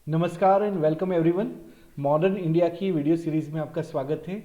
नमस्कार and welcome everyone. Modern India की video series में आपका स्वागत है।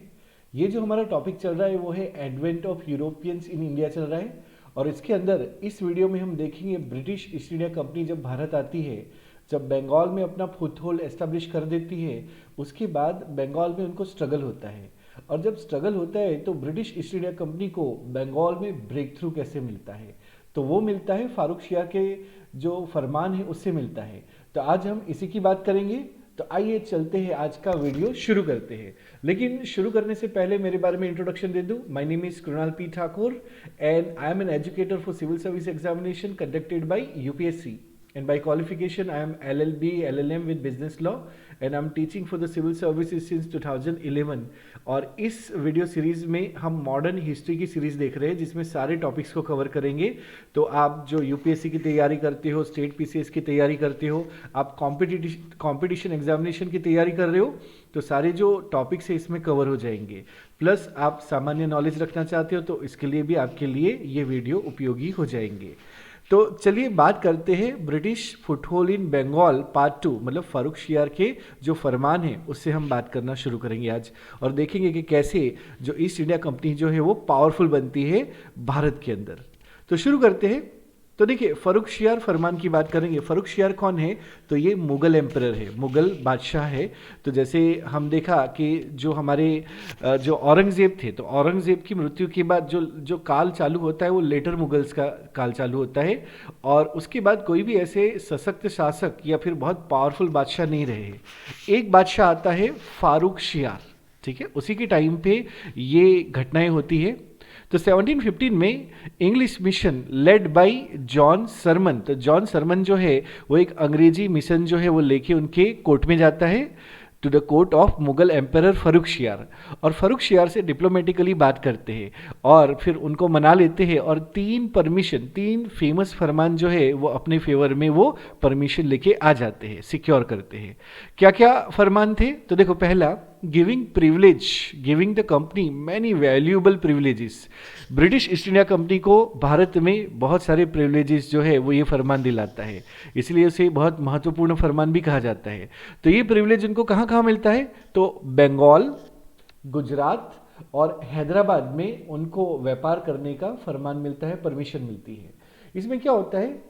ये जो हमारा टॉपिक चल रहा है वो है advent of Europeans in India चल रहा है और इसके अंदर इस वीडियो में हम देखेंगे ब्रिटिश ईस्ट इंडिया कंपनी जब भारत आती है, जब बंगाल में अपना फुटहोल्ड एस्टेब्लिश कर देती है, उसके बाद बंगाल में उनको स्ट्रगल होता है और जब स्ट्रगल होता है तो ब्रिटिश ईस्ट इंडिया कंपनी को बंगाल में ब्रेक थ्रू कैसे मिलता है, तो वो मिलता है फारूक शिया के जो फरमान है उससे मिलता है। तो आज हम इसी की बात करेंगे। तो आइए चलते हैं, आज का वीडियो शुरू करते हैं। लेकिन शुरू करने से पहले मेरे बारे में इंट्रोडक्शन दे दूं। My name is Krunal P Thakur and I am an educator for civil service examination conducted by UPSC and by qualification I am LLB LLM with business law and I'm teaching for the civil services since 2011। और इस video series में हम modern history की series देख रहे हैं जिसमें सारे टॉपिक्स को कवर करेंगे। तो आप जो यूपीएससी की तैयारी करते हो, स्टेट पीसीएस की तैयारी करते हो, आप कॉम्पिटिशन एग्जामिनेशन की तैयारी कर रहे हो, तो सारे जो टॉपिक्स है इसमें कवर हो जाएंगे। प्लस आप सामान्य नॉलेज रखना चाहते हो तो इसके लिए भी आपके लिए ये वीडियो उपयोगी हो जाएंगे। तो चलिए बात करते हैं ब्रिटिश फुटहोल्ड इन बंगाल पार्ट 2, मतलब फारूक शियार के जो फरमान है उससे हम बात करना शुरू करेंगे आज और देखेंगे कि कैसे जो ईस्ट इंडिया कंपनी जो है वो पावरफुल बनती है भारत के अंदर। तो शुरू करते हैं। तो देखिए, फारूक शियार फरमान की बात करेंगे। फारूक शियार कौन है? तो ये मुगल एम्परर है, मुगल बादशाह है। तो जैसे हम देखा कि जो हमारे जो औरंगजेब थे, तो औरंगजेब की मृत्यु के बाद जो जो काल चालू होता है वो लेटर मुगल्स का काल चालू होता है और उसके बाद कोई भी ऐसे सशक्त शासक या फिर बहुत पावरफुल बादशाह नहीं रहे। एक बादशाह आता है फारूक शियार, ठीक है, उसी के टाइम पे ये घटनाएं होती है। तो 1715 में English mission led by John Surman, तो जॉन सरमन जो है वो एक अंग्रेजी मिशन जो है वो लेके उनके कोर्ट में जाता है, to the court of Mughal emperor Farrukh Siyar, और फारूक शियार से डिप्लोमेटिकली बात करते हैं और फिर उनको मना लेते हैं और तीन फेमस फरमान जो है वो अपने फेवर में वो परमिशन लेके आ जाते हैं, सिक्योर करते हैं। क्या क्या फरमान थे? तो देखो, पहला, giving the company many valuable privileges. British East India company को भारत में बहुत सारे प्रिविलेजेस जो है वो ये फरमान दिलाता है, इसलिए उसे बहुत महत्वपूर्ण फरमान भी कहा जाता है। तो ये प्रिविलेज उनको कहाँ कहाँ मिलता है? तो बंगाल, गुजरात और हैदराबाद में उनको व्यापार करने का फरमान मिलता है, परमिशन मिलती है। इसमें क्या होता है?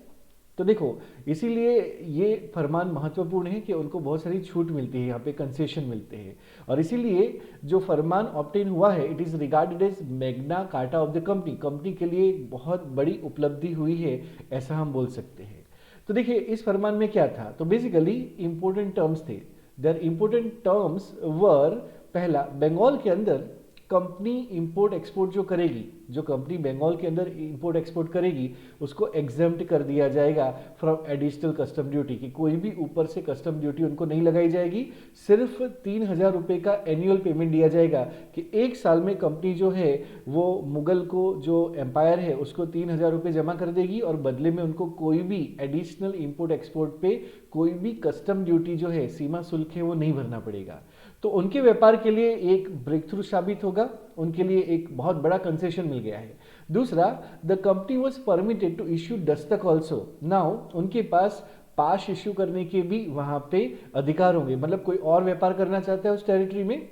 तो देखो, इसीलिए ये फरमान महत्वपूर्ण है कि उनको बहुत सारी छूट मिलती है, यहाँ पे कंसेशन मिलते हैं और इसीलिए जो फरमान ऑब्टेन हुआ है it is regarded as Magna Carta of the company, company के लिए बहुत बड़ी उपलब्धि हुई है, ऐसा हम बोल सकते हैं। तो देखिए, इस फरमान में क्या था? तो बेसिकली इंपॉर्टेंट टर्म्स थे। देयर इंपॉर्टेंट टर्म्स वर, पहला, बंगाल के अंदर कंपनी इंपोर्ट एक्सपोर्ट जो करेगी, जो कंपनी बंगाल के अंदर इंपोर्ट एक्सपोर्ट करेगी उसको एग्जेम्प्ट कर दिया जाएगा फ्रॉम एडिशनल कस्टम ड्यूटी, की कोई भी ऊपर से कस्टम ड्यूटी उनको नहीं लगाई जाएगी। सिर्फ 3,000 रुपये का एनुअल पेमेंट दिया जाएगा कि एक साल में कंपनी जो है वो मुगल को जो एम्पायर है उसको 3,000 रुपये जमा कर देगी और बदले में उनको कोई भी एडिशनल इंपोर्ट एक्सपोर्ट पे कोई भी कस्टम ड्यूटी जो है, सीमा शुल्क है, वो नहीं भरना पड़ेगा। तो उनके व्यापार के लिए एक ब्रेक थ्रू साबित होगा, उनके लिए एक बहुत बड़ा कंसेशन मिल गया है। दूसरा, the company was permitted to issue दस्तक ऑल्सो। नाउ उनके पास पास इश्यू करने के भी वहां पे अधिकार होंगे, मतलब कोई और व्यापार करना चाहता है उस टेरिटरी में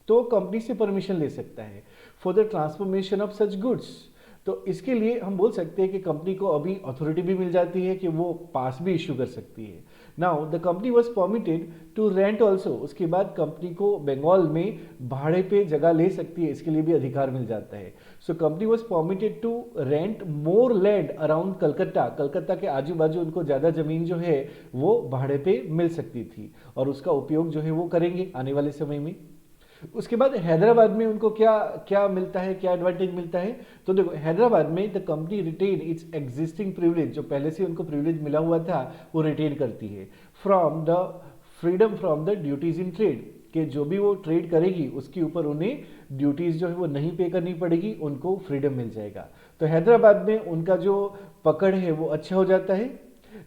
तो कंपनी से परमिशन ले सकता है for the transformation of such goods. तो इसके लिए हम बोल सकते हैं कि कंपनी को अभी अथॉरिटी भी मिल जाती है कि वो पास भी इश्यू कर सकती है। Now the company was permitted to rent also, उसके बाद कंपनी को बंगाल में भाड़े पे जगह ले सकती है, इसके लिए भी अधिकार मिल जाता है। So company was permitted to rent more land around Calcutta, Calcutta के आजू बाजू उनको ज़्यादा जमीन जो है वो भाड़े पे मिल सकती थी और उसका उपयोग जो है वो करेंगे आने वाले समय में। उसके बाद हैदराबाद में उनको क्या क्या मिलता है, क्या एडवांटेज मिलता है? तो देखो, हैदराबाद में the company retain its existing privilege, जो पहले से उनको प्रिविलेज मिला हुआ था वो रिटेन करती है from the freedom from the duties in trade, कि जो भी वो ट्रेड करेगी उसके ऊपर उन्हें ड्यूटीज जो है वो नहीं पे करनी पड़ेगी, उनको फ्रीडम मिल जाएगा। तो हैदराबाद में उनका जो पकड़ है वो अच्छा हो जाता है।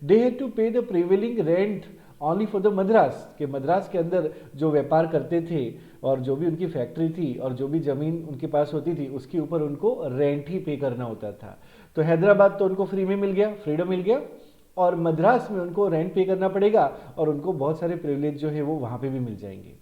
दे हैड टू पे the prevailing rent only for the Madras, के मद्रास के अंदर जो व्यापार करते थे और जो भी उनकी फैक्ट्री थी और जो भी ज़मीन उनके पास होती थी उसके ऊपर उनको रेंट ही पे करना होता था। तो हैदराबाद तो उनको फ्री में मिल गया, फ्रीडम मिल गया। और मद्रास में उनको रेंट पे करना पड़ेगा और उनको बहुत सारे प्रिविलेज जो है वो वहाँ पे भी मिल जाएंगे।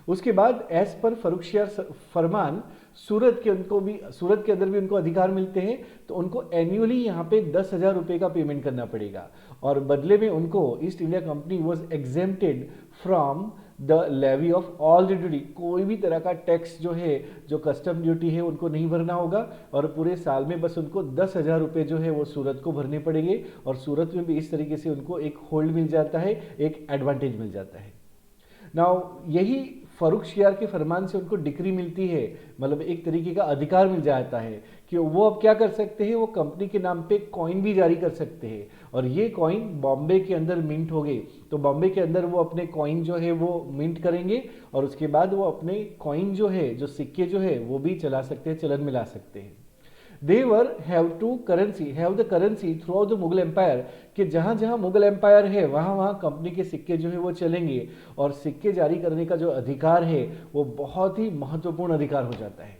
उसके बाद एज पर फर्रुखशियार फरमान सूरत के अंदर भी उनको अधिकार मिलते हैं, तो उनको एनुअली यहाँ पे 10,000 रुपये का पेमेंट करना पड़ेगा और बदले में उनको East India company was exempted from the levy of all the duty. कोई भी तरह का टैक्स जो है, जो कस्टम ड्यूटी है, उनको नहीं भरना होगा और पूरे साल में बस उनको 10,000 रुपये जो है वो सूरत को भरने पड़ेंगे और सूरत में भी इस तरीके से उनको एक होल्ड मिल जाता है, एक एडवांटेज मिल जाता है। नाउ यही फर्रुखशियार के फरमान से उनको डिक्री मिलती है, मतलब एक तरीके का अधिकार मिल जाता है कि वो अब क्या कर सकते हैं, वो कंपनी के नाम पे कॉइन भी जारी कर सकते हैं और ये कॉइन बॉम्बे के अंदर मिंट हो गए, तो बॉम्बे के अंदर वो अपने कॉइन जो है वो मिंट करेंगे और उसके बाद वो अपने कॉइन जो है, जो सिक्के जो है वो भी चला सकते हैं, चलन मिला सकते हैं। They were have the currency throughout the Mughal empire, कि जहां जहां मुगल एम्पायर है वहां वहां कंपनी के सिक्के जो है वो चलेंगे और सिक्के जारी करने का जो अधिकार है वो बहुत ही महत्वपूर्ण अधिकार हो जाता है।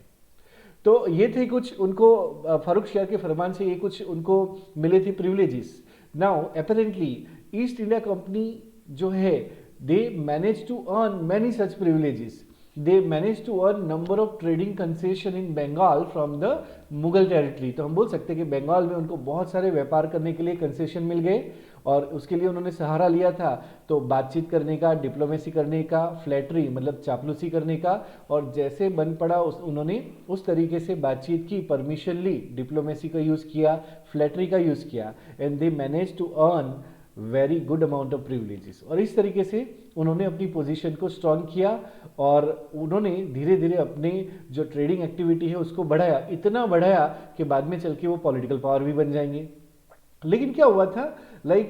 तो ये थे कुछ उनको फर्रुखशियार के फरमान से ये कुछ उनको मिले थे privileges. Now apparently East India Company जो है they manage to earn many such privileges. They managed to earn number of trading concession in Bengal from the Mughal territory। तो हम बोल सकते हैं कि बंगाल में उनको बहुत सारे व्यापार करने के लिए कंसेशन मिल गए और उसके लिए उन्होंने सहारा लिया था, तो बातचीत करने का, डिप्लोमेसी करने का, फ्लैटरी मतलब चापलूसी करने का, और जैसे बन पड़ा उन्होंने उस तरीके से बातचीत की, परमिशन ली, डिप्लोमेसी का यूज़ किया, फ्लैटरी का यूज़ किया and they manage to earn very good amount of privileges. और इस तरीके से उन्होंने अपनी पोजीशन को स्ट्रॉन्ग किया और उन्होंने धीरे धीरे अपने जो ट्रेडिंग एक्टिविटी है उसको बढ़ाया, इतना बढ़ाया कि बाद में चल के वो पॉलिटिकल पावर भी बन जाएंगे। लेकिन क्या हुआ था,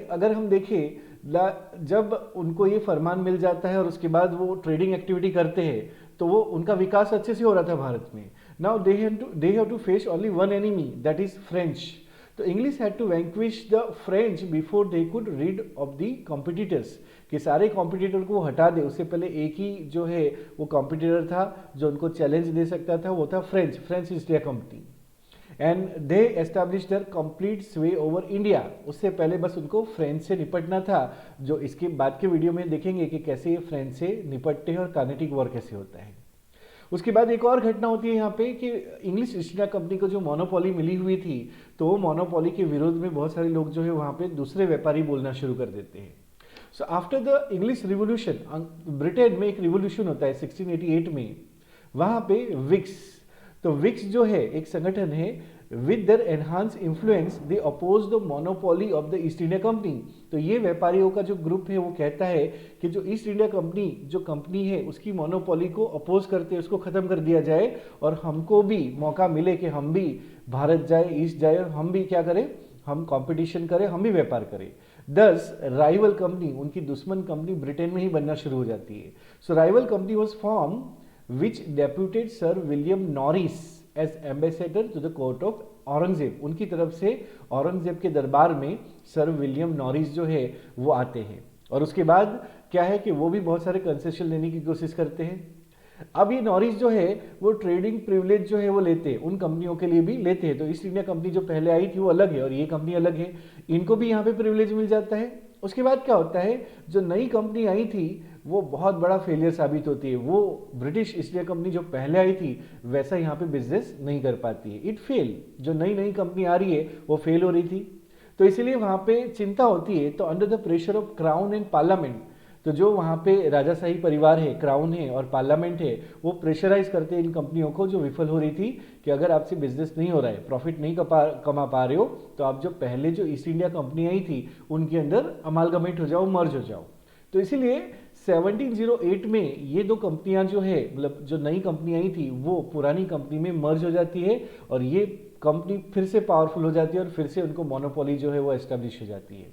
अगर हम देखें जब उनको ये फरमान मिल जाता है और उसके बाद वो ट्रेडिंग एक्टिविटी करते हैं तो वो उनका विकास अच्छे से हो रहा था भारत में। Now they have to face only one enemy, that is French. तो English had to vanquish the French before they could rid of the competitors, कि सारे कॉम्पिटिटर को हटा दे, उससे पहले एक ही जो है वो कॉम्पिटिटर था जो उनको चैलेंज दे सकता था, वो था French east India company. And they establish there complete स्वे ओवर इंडिया। उससे पहले बस उनको फ्रेंच से निपटना था, जो इसके बाद के वीडियो में देखेंगे कि कैसे ये फ्रेंच से निपटते हैं और कार्नेटिक वॉर कैसे होता है। उसके बाद एक और घटना होती है यहाँ पे कि इंग्लिश ईस्ट इंडिया कंपनी को जो मोनोपोली मिली हुई थी, तो वो मोनोपोली के विरोध में बहुत सारे लोग जो है वहाँ पे दूसरे व्यापारी बोलना शुरू कर देते हैं। So after the English revolution, Britain में एक रिवोल्यूशन होता है 1688 में, वहाँ पे विक्स, तो विक्स जो है एक संगठन है, with their enhance influence they oppose the monopoly of the East India Company. तो ये व्यापारियों का जो ग्रुप है वो कहता है कि जो ईस्ट इंडिया कंपनी जो कंपनी है उसकी मोनोपोली को अपोज करते, उसको खत्म कर दिया जाए और हमको भी मौका मिले कि हम भी भारत जाए, ईस्ट जाए और हम भी क्या करें, हम कंपटीशन करें, हम भी व्यापार करें। दस राइवल कंपनी, उनकी दुश्मन कंपनी ब्रिटेन में ही बनना शुरू हो जाती है। So rival company was form which deputed Sir William Norris as ambassador to the court of Aurangzeb. उनकी तरफ से औरंगजेब के दरबार में सर विलियम नॉरिस जो है वो आते हैं और उसके बाद क्या है कि वो भी बहुत सारे कंसेशन लेने की कोशिश करते हैं। अब ये नॉरिस जो है वो ट्रेडिंग प्रिविलेज जो है वो लेते हैं, उन कंपनियों के लिए भी लेते हैं। तो ईस्ट इंडिया कंपनी जो पहले आई थी वो अलग है और ये कंपनी अलग है, इनको भी यहाँ पे प्रिविलेज मिल जाता है। उसके बाद क्या होता है, जो नई कंपनी आई थी वो बहुत बड़ा फेलियर साबित होती है। वो ब्रिटिश ईस्ट इंडिया कंपनी जो पहले आई थी वैसा यहाँ पे बिजनेस नहीं कर पाती है, इट फेल। जो नई नई कंपनी आ रही है वो फेल हो रही थी, तो इसीलिए वहाँ पे चिंता होती है। तो under the pressure of crown and parliament, तो जो वहाँ पे राजाशाही परिवार है, क्राउन है और पार्लियामेंट है, वो प्रेशराइज करते हैं इन कंपनियों को जो विफल हो रही थी कि अगर आपसे बिजनेस नहीं हो रहा है, प्रॉफिट नहीं कमा पा रहे हो, तो आप जो पहले जो ईस्ट इंडिया कंपनी आई थी उनके अंदर अमालगमेट हो जाओ, मर्ज हो जाओ। तो इसीलिए 1708 में ये दो कंपनियां जो है, मतलब जो नई कंपनी आई थी वो पुरानी कंपनी में मर्ज हो जाती है और ये कंपनी फिर से पावरफुल हो जाती है और फिर से उनको मोनोपोली जो है वो एस्टेब्लिश हो जाती है।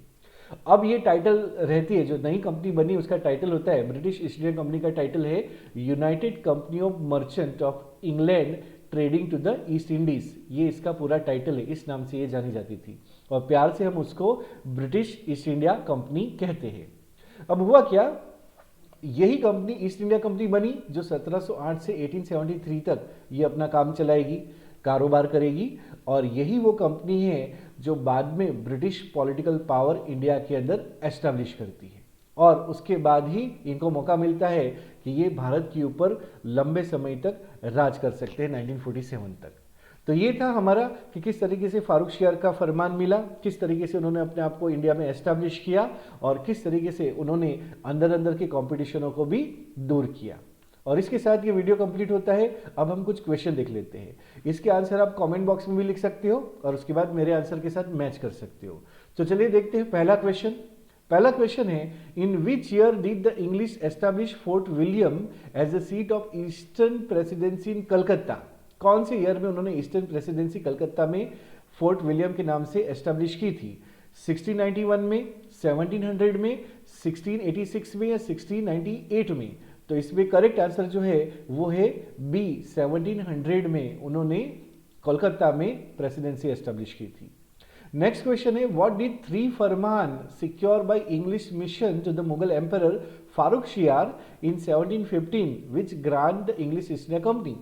अब ये टाइटल रहती है, जो नई कंपनी बनी उसका टाइटल होता है, ब्रिटिश ईस्ट इंडिया कंपनी का टाइटल है United company of Merchant of England trading to the East Indies. ये इसका पूरा टाइटल है, इस नाम से ये जानी जाती थी और प्यार से हम उसको ब्रिटिश ईस्ट इंडिया कंपनी कहते हैं। अब हुआ क्या, यही कंपनी ईस्ट इंडिया कंपनी बनी जो 1708 से 1873 तक ये अपना काम चलाएगी, कारोबार करेगी और यही वो कंपनी है जो बाद में ब्रिटिश पॉलिटिकल पावर इंडिया के अंदर एस्टैब्लिश करती है, और उसके बाद ही इनको मौका मिलता है कि ये भारत के ऊपर लंबे समय तक राज कर सकते हैं 1947 तक। तो ये था हमारा कि किस तरीके से फारूक शियार का फरमान मिला, किस तरीके से उन्होंने अपने आप को इंडिया में एस्टैब्लिश किया, और किस तरीके से उन्होंने अंदर अंदर के कॉम्पिटिशनों को भी दूर किया। और इसके साथ ये वीडियो कंप्लीट होता है। अब हम कुछ क्वेश्चन देख लेते हैं। इसके आंसर आप कमेंट बॉक्स में भी लिख सकते हो और उसके बाद मेरे आंसर के साथ मैच कर सकते हो। तो चलिए देखते हैं पहला क्वेश्चन। पहला क्वेश्चन है, in which year did the English establish Fort William as the seat of eastern presidency in Calcutta? कौन से ईयर में उन्होंने ईस्टर्न प्रेसिडेंसी कलकत्ता में फोर्ट विलियम के नाम से एस्टैब्लिश की थी? 1691 में, 1700 में, 1686 में या 1698 में? तो इसमें करेक्ट आंसर जो है वो है बी, 1700 में उन्होंने कोलकाता में प्रेसिडेंसी एस्टैब्लिश की थी। नेक्स्ट क्वेश्चन है, what did 3 farman secure by English mission to the Mughal emperor Farrukh Siyar in 1715 which grant the English East India Company?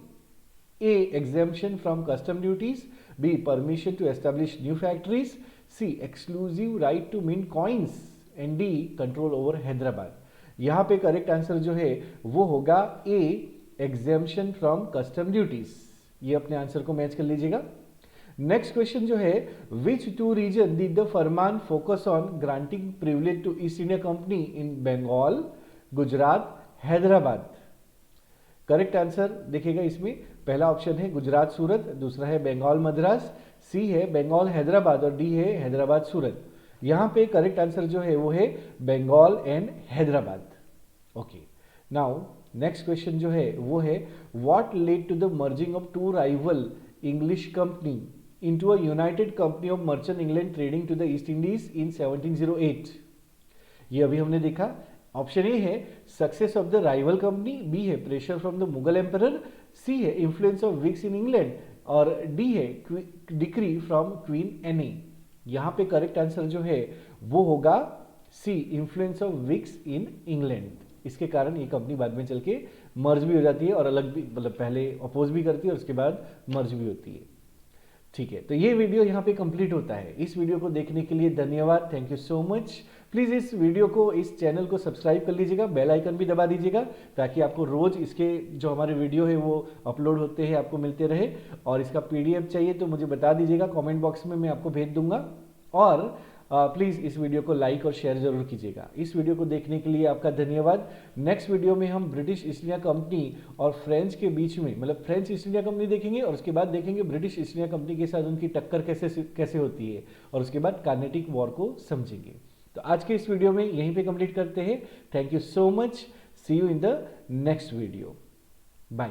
A. Exemption from custom duties. B. Permission to establish new factories. C. Exclusive right to mint coins. And D. Control over Hyderabad. यहाँ पे correct answer जो है वो होगा A. Exemption from custom duties. ये अपने answer को match कर लीजिएगा। नेक्स्ट क्वेश्चन जो है, विच 2 रीजन डिड द फरमान focus on granting privilege to East India Company in Bengal, Gujarat, Hyderabad? Correct answer देखिएगा, इसमें पहला ऑप्शन है गुजरात सूरत, दूसरा है बंगाल मद्रास, सी है बंगाल हैदराबाद और डी है हैदराबाद सूरत। यहाँ पे करेक्ट आंसर जो है वो है Bengal and Hyderabad. Okay, now next question जो है वो है, what led to the merging of 2 rival English company into a united company of merchant England trading to the East Indies in 1708? ये अभी हमने देखा। ऑप्शन ए है success of the rival company, B है pressure from the Mughal emperor, C है influence of Whigs in England और D है decree from queen Anne. यहाँ पे करेक्ट आंसर जो है वो होगा C, influence of Whigs in England. इसके कारण ये कंपनी बाद में चल के मर्ज भी हो जाती है और अलग भी, मतलब पहले अपोज भी करती है और उसके बाद मर्ज भी होती है। ठीक है, तो ये वीडियो यहाँ पे कंप्लीट होता है। इस वीडियो को देखने के लिए धन्यवाद, thank you so much. Please इस वीडियो को, इस चैनल को सब्सक्राइब कर लीजिएगा, बेल आइकन भी दबा दीजिएगा ताकि आपको रोज इसके जो हमारे वीडियो है वो अपलोड होते हैं आपको मिलते रहे। और इसका PDF चाहिए तो मुझे बता दीजिएगा कमेंट बॉक्स में, मैं आपको भेज दूंगा। और प्लीज़ इस वीडियो को लाइक और शेयर जरूर कीजिएगा। इस वीडियो को देखने के लिए आपका धन्यवाद। नेक्स्ट वीडियो में हम ब्रिटिश ईस्ट इंडिया कंपनी और फ्रेंच के बीच में, मतलब फ्रेंच ईस्ट इंडिया कंपनी देखेंगे और उसके बाद देखेंगे ब्रिटिश ईस्ट इंडिया कंपनी के साथ उनकी टक्कर कैसे होती है, और उसके बाद कार्नेटिक वॉर को समझेंगे। तो आज के इस वीडियो में यहीं पे कंप्लीट करते हैं। Thank you so much, see you in the next video, bye.